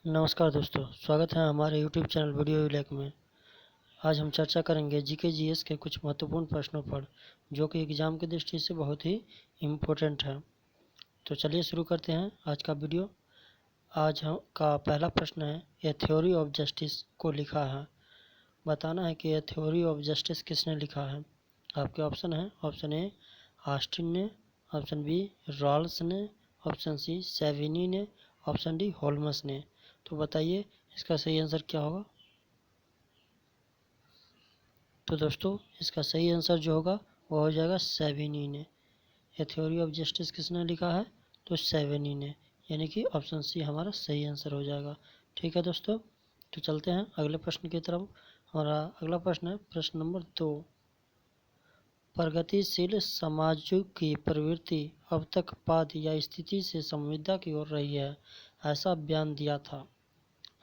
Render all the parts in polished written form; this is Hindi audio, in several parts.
नमस्कार दोस्तों, स्वागत है हमारे YouTube चैनल वीडियो विलेक में। आज हम चर्चा करेंगे जीके जीएस के कुछ महत्वपूर्ण प्रश्नों पर, जो कि एग्ज़ाम की दृष्टि से बहुत ही इम्पोर्टेंट है। तो चलिए शुरू करते हैं आज का वीडियो। आज हम का पहला प्रश्न है, ए थ्योरी ऑफ जस्टिस को लिखा है। बताना है कि ए थ्योरी ऑफ जस्टिस किसने लिखा है। आपके ऑप्शन है, ऑप्शन ए ऑस्टिन ने, ऑप्शन बी रॉल्स ने, ऑप्शन सी सेविनी ने, ऑप्शन डी होल्मस ने। तो बताइए इसका सही आंसर क्या होगा। तो दोस्तों इसका सही आंसर जो होगा वो हो जाएगा सेविनी ने। ये थ्योरी ऑफ जस्टिस किसने लिखा है, तो सेविनी ने, यानी कि ऑप्शन सी हमारा सही आंसर हो जाएगा। ठीक है दोस्तों, तो चलते हैं अगले प्रश्न की तरफ। हमारा अगला प्रश्न है प्रश्न नंबर 2। प्रगतिशील समाजों की प्रवृत्ति अब तक पाद या स्थिति से संविदा की ओर रही है, ऐसा बयान दिया था।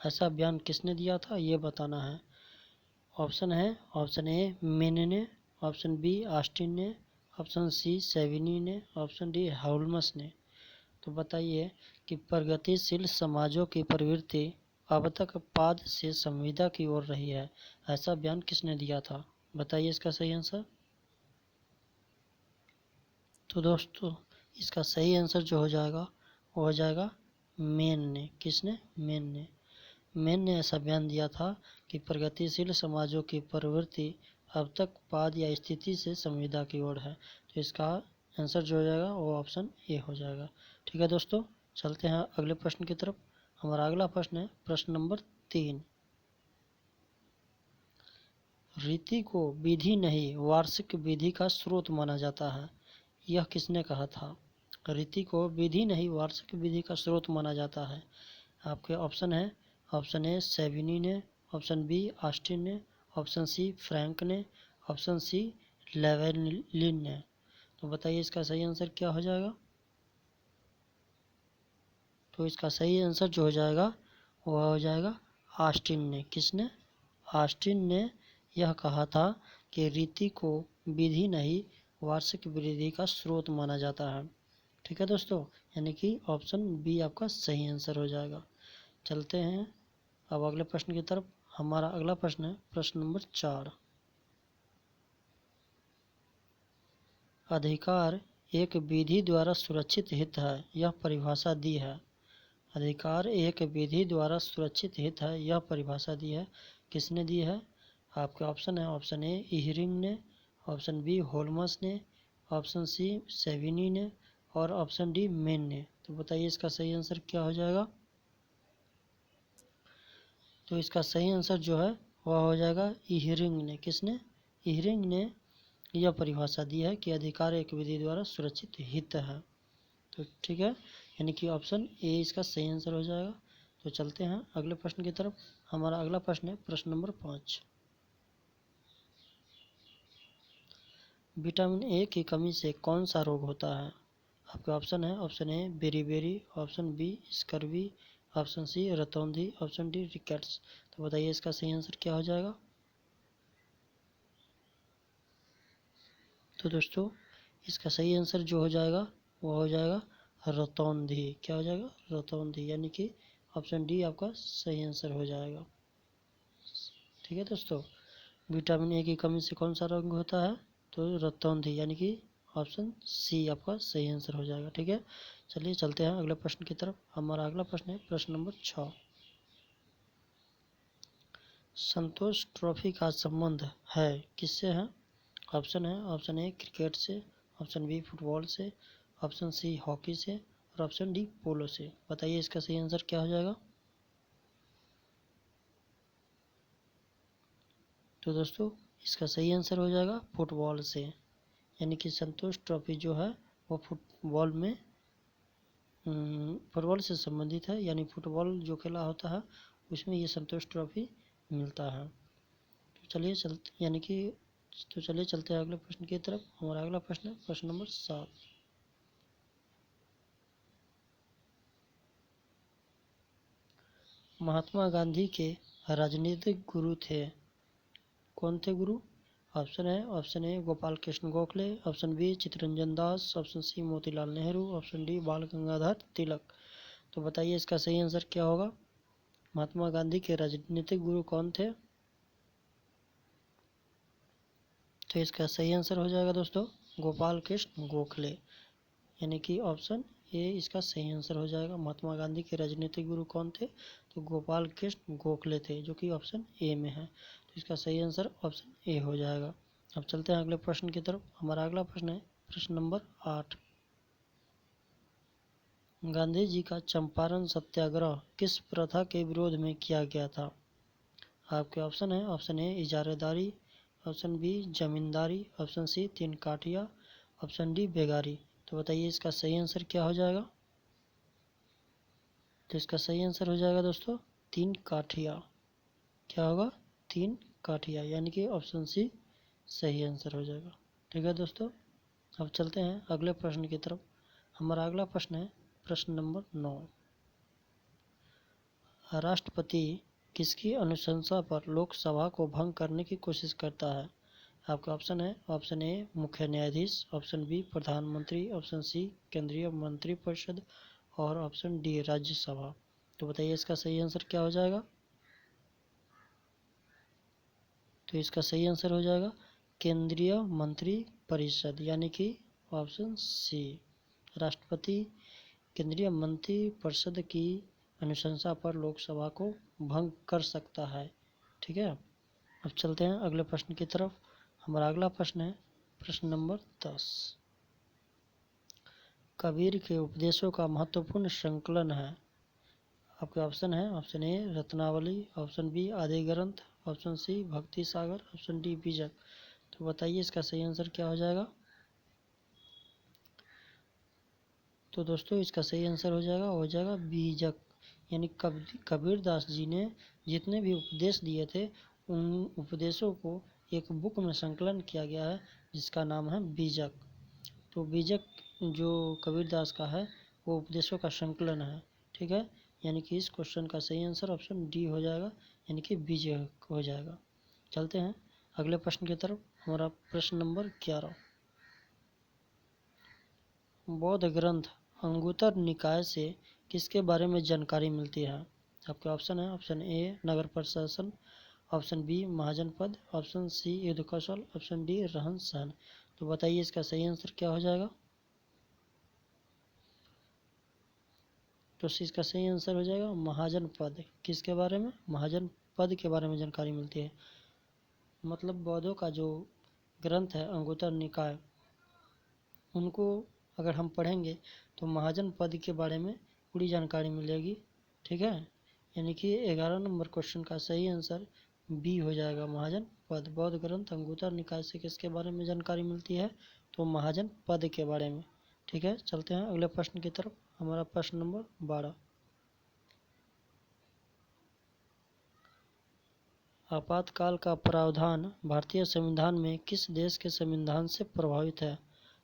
ऐसा बयान किसने दिया था ये बताना है। ऑप्शन है, ऑप्शन ए मेने ने, ऑप्शन बी ऑस्टिन ने, ऑप्शन सी सेविनी ने, ऑप्शन डी होल्मस ने। तो बताइए कि प्रगतिशील समाजों की प्रवृत्ति अब तक पाद से संविदा की ओर रही है, ऐसा बयान किसने दिया था। बताइए इसका सही आंसर। तो दोस्तों इसका सही आंसर जो हो जाएगा वो हो जाएगा मेन ने। किसने? मेन ने। मेन ने ऐसा बयान दिया था कि प्रगतिशील समाजों की प्रवृत्ति अब तक पाद या स्थिति से संविदा की ओर है। तो इसका आंसर जो हो जाएगा वो ऑप्शन ए हो जाएगा। ठीक है दोस्तों, चलते हैं अगले प्रश्न की तरफ। हमारा अगला प्रश्न है प्रश्न नंबर 3। रीति को विधि नहीं वार्षिक विधि का स्रोत माना जाता है, यह किसने कहा था। रीति को विधि नहीं वार्षिक विधि का स्रोत माना जाता है। आपके ऑप्शन है, ऑप्शन ए सेविनी ने, ऑप्शन बी ऑस्टिन ने, ऑप्शन सी फ्रैंक ने, ऑप्शन सी लेवेलिन ने। तो बताइए इसका सही आंसर क्या हो जाएगा। तो इसका सही आंसर जो हो जाएगा वह हो जाएगा ऑस्टिन ने। किसने? ऑस्टिन ने यह कहा था कि रीति को विधि नहीं वार्षिक वृद्धि का स्रोत माना जाता है। ठीक है दोस्तों, यानी कि ऑप्शन बी आपका सही आंसर हो जाएगा। चलते हैं अब अगले प्रश्न की तरफ। हमारा अगला प्रश्न है प्रश्न नंबर 4। अधिकार एक विधि द्वारा सुरक्षित हित है, यह परिभाषा दी है। अधिकार एक विधि द्वारा सुरक्षित हित है, यह परिभाषा दी है। किसने दी है? आपके ऑप्शन है, ऑप्शन ए इहरिंग ने, ऑप्शन बी होल्मस ने, ऑप्शन सी सेविनी ने और ऑप्शन डी मेन ने। तो बताइए इसका सही आंसर क्या हो जाएगा। तो इसका सही आंसर जो है वह हो जाएगा इहरिंग ने। किसने? इहरिंग ने यह परिभाषा दी है कि अधिकार एक विधि द्वारा सुरक्षित हित है। तो ठीक है, यानी कि ऑप्शन ए इसका सही आंसर हो जाएगा। तो चलते हैं अगले प्रश्न की तरफ। हमारा अगला प्रश्न है प्रश्न नंबर 5। विटामिन ए की कमी से कौन सा रोग होता है। आपके ऑप्शन है, option A beriberi, option B scurvy, option C रतौंधी, ऑप्शन डी रिकेट्स। तो बताइए इसका सही आंसर क्या हो जाएगा। तो दोस्तों इसका सही आंसर जो हो जाएगा वो हो जाएगा रतौंधी। क्या हो जाएगा? रतौंधी, यानी कि ऑप्शन डी आपका सही आंसर हो जाएगा। ठीक है दोस्तों, विटामिन ए की कमी से कौन सा रोग होता है, तो रतौंधी, यानी कि ऑप्शन सी आपका सही आंसर हो जाएगा। ठीक है, चलिए चलते हैं अगले प्रश्न की तरफ। हमारा अगला प्रश्न है प्रश्न नंबर 6। संतोष ट्रॉफी का संबंध है किससे है। ऑप्शन है, ऑप्शन ए क्रिकेट से, ऑप्शन बी फुटबॉल से, ऑप्शन सी हॉकी से और ऑप्शन डी पोलो से। बताइए इसका सही आंसर क्या हो जाएगा। तो दोस्तों इसका सही आंसर हो जाएगा फुटबॉल से, यानी कि संतोष ट्रॉफी जो है वो फुटबॉल से संबंधित है, यानी फुटबॉल जो खेला होता है उसमें ये संतोष ट्रॉफी मिलता है। तो चलिए चलते हैं अगले प्रश्न की तरफ। हमारा अगला प्रश्न है प्रश्न नंबर 7। महात्मा गांधी के राजनीतिक गुरु थे। कौन थे गुरु? ऑप्शन है, option A Gopal Krishna Gokhale, option B Chittaranjan Das, option C Motilal Nehru, option D Bal Gangadhar तिलक। तो बताइए इसका सही आंसर क्या होगा। महात्मा गांधी के राजनीतिक गुरु कौन थे? तो इसका सही आंसर हो जाएगा दोस्तों गोपाल कृष्ण गोखले, यानी कि ऑप्शन ए इसका सही आंसर हो जाएगा। महात्मा गांधी के राजनीतिक गुरु कौन थे? तो गोपाल कृष्ण गोखले थे, जो कि ऑप्शन ए में है। तो इसका सही आंसर ऑप्शन ए हो जाएगा। अब चलते हैं अगले प्रश्न की तरफ। हमारा अगला प्रश्न है प्रश्न नंबर 8। गांधी जी का चंपारण सत्याग्रह किस प्रथा के विरोध में किया गया था? आपके ऑप्शन है ऑप्शन ए इजारेदारी, ऑप्शन बी जमींदारी, ऑप्शन सी तीन काठिया, ऑप्शन डी बेगारी। तो बताइए इसका सही आंसर क्या हो जाएगा? तो इसका सही आंसर हो जाएगा दोस्तों तीन काठिया। क्या होगा? तीन काठिया, यानी कि ऑप्शन सी सही आंसर हो जाएगा। ठीक है दोस्तों, अब चलते हैं अगले प्रश्न की तरफ। हमारा अगला प्रश्न है प्रश्न नंबर 9। राष्ट्रपति किसकी अनुशंसा पर लोकसभा को भंग करने की कोशिश करता है? आपका ऑप्शन है ऑप्शन ए मुख्य न्यायाधीश, ऑप्शन बी प्रधानमंत्री, ऑप्शन सी केंद्रीय मंत्रिपरिषद और ऑप्शन डी राज्यसभा। तो बताइए इसका सही आंसर क्या हो जाएगा? तो इसका सही आंसर हो जाएगा केंद्रीय मंत्रिपरिषद, यानी कि ऑप्शन सी। राष्ट्रपति केंद्रीय मंत्रिपरिषद की अनुशंसा पर लोकसभा को भंग कर सकता है। ठीक है, अब चलते हैं अगले प्रश्न की तरफ। हमारा अगला प्रश्न है प्रश्न नंबर 10। कबीर के उपदेशों का महत्वपूर्ण संकलन है। आपके ऑप्शन है option A Ratnavali, option B Adi Granth, option C भक्ति सागर, ऑप्शन डी बीजक। तो बताइए इसका सही आंसर क्या हो जाएगा? तो दोस्तों इसका सही आंसर हो जाएगा बीजक, यानी कबीर दास जी ने जितने भी उपदेश दिए थे उन उपदेशों को एक बुक में संकलन किया गया है जिसका नाम है बीजक। तो बीजक जो कबीर दास का है वो उपदेशों का संकलन है। ठीक है, यानी कि इस क्वेश्चन का सही आंसर ऑप्शन डी हो जाएगा, यानी कि बीजक हो जाएगा। चलते हैं अगले प्रश्न की तरफ। हमारा प्रश्न नंबर 11। बौद्ध ग्रंथ अंगुत्तर निकाय से किसके बारे में जानकारी मिलती है? आपके ऑप्शन है ऑप्शन ए नगर प्रशासन, ऑप्शन बी महाजनपद, ऑप्शन सी युद्ध कौशल, ऑप्शन डी रहन सहन। तो बताइए इसका सही आंसर क्या हो जाएगा? तो इसका सही आंसर हो जाएगा महाजनपद। किसके बारे में? महाजनपद के बारे में जानकारी मिलती है। मतलब बौद्धों का जो ग्रंथ है अंगुत्तर निकाय, उनको अगर हम पढ़ेंगे तो महाजन पद के बारे में पूरी जानकारी मिलेगी। ठीक है, यानी कि 11 नंबर क्वेश्चन का सही आंसर बी हो जाएगा महाजन पद। बौद्ध ग्रंथ अंगुत्तर निकाय से किसके बारे में जानकारी मिलती है? तो महाजन पद के बारे में। ठीक है, चलते हैं अगले प्रश्न की तरफ। हमारा प्रश्न नंबर 12। आपातकाल का प्रावधान भारतीय संविधान में किस देश के संविधान से प्रभावित है?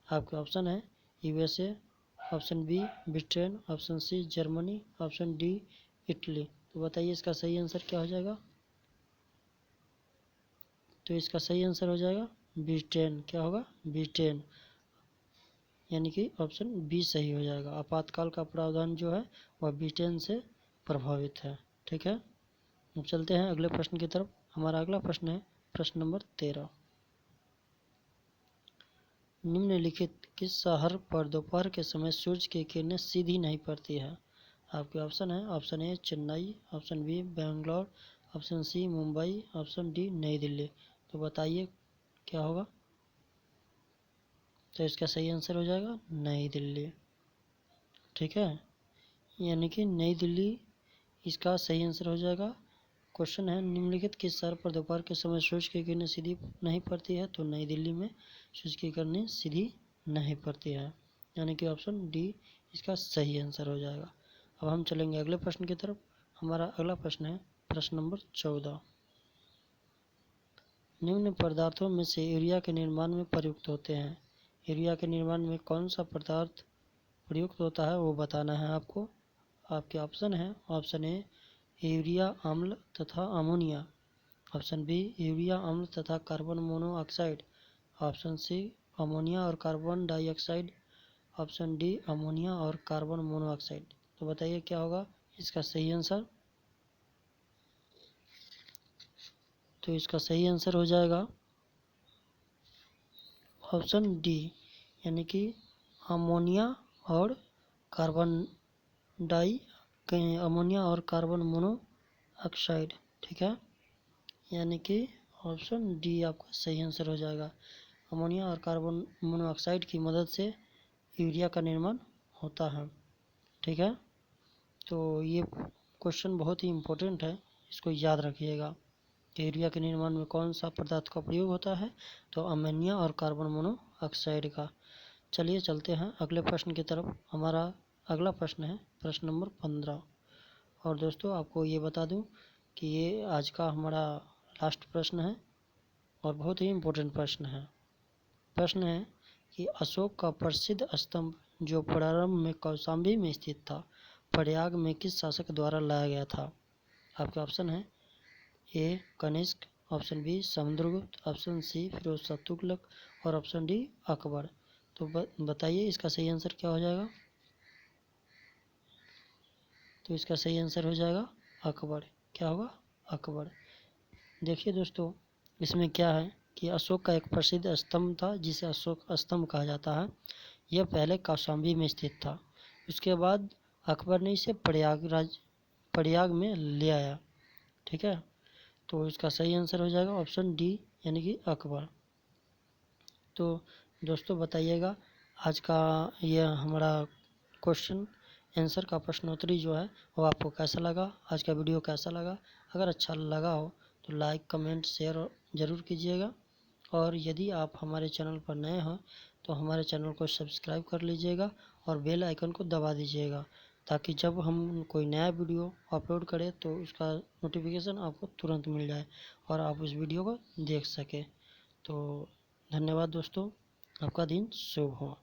आपके ऑप्शन है USA, option B Britain, option C Germany, option D Italy. तो बताइए इसका सही आंसर क्या हो जाएगा? तो इसका सही आंसर हो जाएगा ब्रिटेन। क्या होगा? ब्रिटेन, यानी कि ऑप्शन बी सही हो जाएगा। आपातकाल का प्रावधान जो है वह ब्रिटेन से प्रभावित है। ठीक है, अब चलते हैं अगले प्रश्न की तरफ। हमारा अगला प्रश्न है प्रश्न नंबर 13। निम्नलिखित किस शहर पर दोपहर के समय सूर्य की किरणें सीधी नहीं पड़ती है? आपके ऑप्शन है option A Chennai, option B Bangalore, option C Mumbai, option D New Delhi. तो बताइए क्या होगा? तो इसका सही आंसर हो जाएगा नई दिल्ली। ठीक है, यानी कि नई दिल्ली इसका सही आंसर हो जाएगा। क्वेश्चन है निम्नलिखित किस शहर पर दोपहर के समय सूर्य की किरणें सीधी नहीं पड़ती है? तो नई दिल्ली में सूर्य की किरणें सीधी नहीं पड़ती है, यानी कि ऑप्शन डी इसका सही आंसर हो जाएगा। अब हम चलेंगे अगले प्रश्न की तरफ। हमारा अगला प्रश्न है प्रश्न नंबर 14। निम्न पदार्थों में से यूरिया के निर्माण में प्रयुक्त होते हैं। यूरिया के निर्माण में कौन सा पदार्थ प्रयुक्त होता है वो बताना है आपको। आपके ऑप्शन है ऑप्शन ए यूरिया अम्ल तथा अमोनिया, ऑप्शन बी यूरिया अम्ल तथा carbon monoxide, option C ammonia और carbon dioxide, option D ammonia और कार्बन मोनोऑक्साइड। तो बताइए क्या होगा इसका सही आंसर? तो इसका सही आंसर हो जाएगा ऑप्शन डी, यानी कि अमोनिया और कार्बन डाई अमोनिया और कार्बन मोनोऑक्साइड। ठीक है, यानी कि ऑप्शन डी आपका सही आंसर हो जाएगा। अमोनिया और कार्बन मोनोऑक्साइड की मदद से यूरिया का निर्माण होता है। ठीक है, तो ये क्वेश्चन बहुत ही इम्पोर्टेंट है, इसको याद रखिएगा कि यूरिया के निर्माण में कौन सा पदार्थ का प्रयोग होता है, तो अमोनिया और कार्बन मोनोऑक्साइड का। चलिए चलते हैं अगले प्रश्न की तरफ। हमारा अगला प्रश्न है प्रश्न नंबर 15। और दोस्तों आपको ये बता दूं कि ये आज का हमारा लास्ट प्रश्न है और बहुत ही इम्पोर्टेंट प्रश्न है। प्रश्न है कि अशोक का प्रसिद्ध स्तंभ जो प्रारंभ में कौशाम्बी में स्थित था, प्रयाग में किस शासक द्वारा लाया गया था? आपके ऑप्शन है A Kanishka, option B Samudragupta, option C Firoz Shah Tughlaq और ऑप्शन डी अकबर। तो बताइए इसका सही आंसर क्या हो जाएगा? तो इसका सही आंसर हो जाएगा अकबर। क्या होगा? अकबर। देखिए दोस्तों, इसमें क्या है कि अशोक का एक प्रसिद्ध स्तंभ था जिसे अशोक स्तंभ कहा जाता है। यह पहले कौशाम्बी में स्थित था। उसके बाद अकबर ने इसे प्रयाग में ले आया। ठीक है, तो इसका सही आंसर हो जाएगा ऑप्शन डी, यानी कि अकबर। तो दोस्तों बताइएगा आज का यह हमारा क्वेश्चन आंसर का प्रश्नोत्तरी जो है वो आपको कैसा लगा, आज का वीडियो कैसा लगा? अगर अच्छा लगा हो तो लाइक कमेंट शेयर ज़रूर कीजिएगा। और यदि आप हमारे चैनल पर नए हैं तो हमारे चैनल को सब्सक्राइब कर लीजिएगा और बेल आइकन को दबा दीजिएगा, ताकि जब हम कोई नया वीडियो अपलोड करें तो उसका नोटिफिकेशन आपको तुरंत मिल जाए और आप उस वीडियो को देख सकें। तो धन्यवाद दोस्तों, आपका दिन शुभ हो।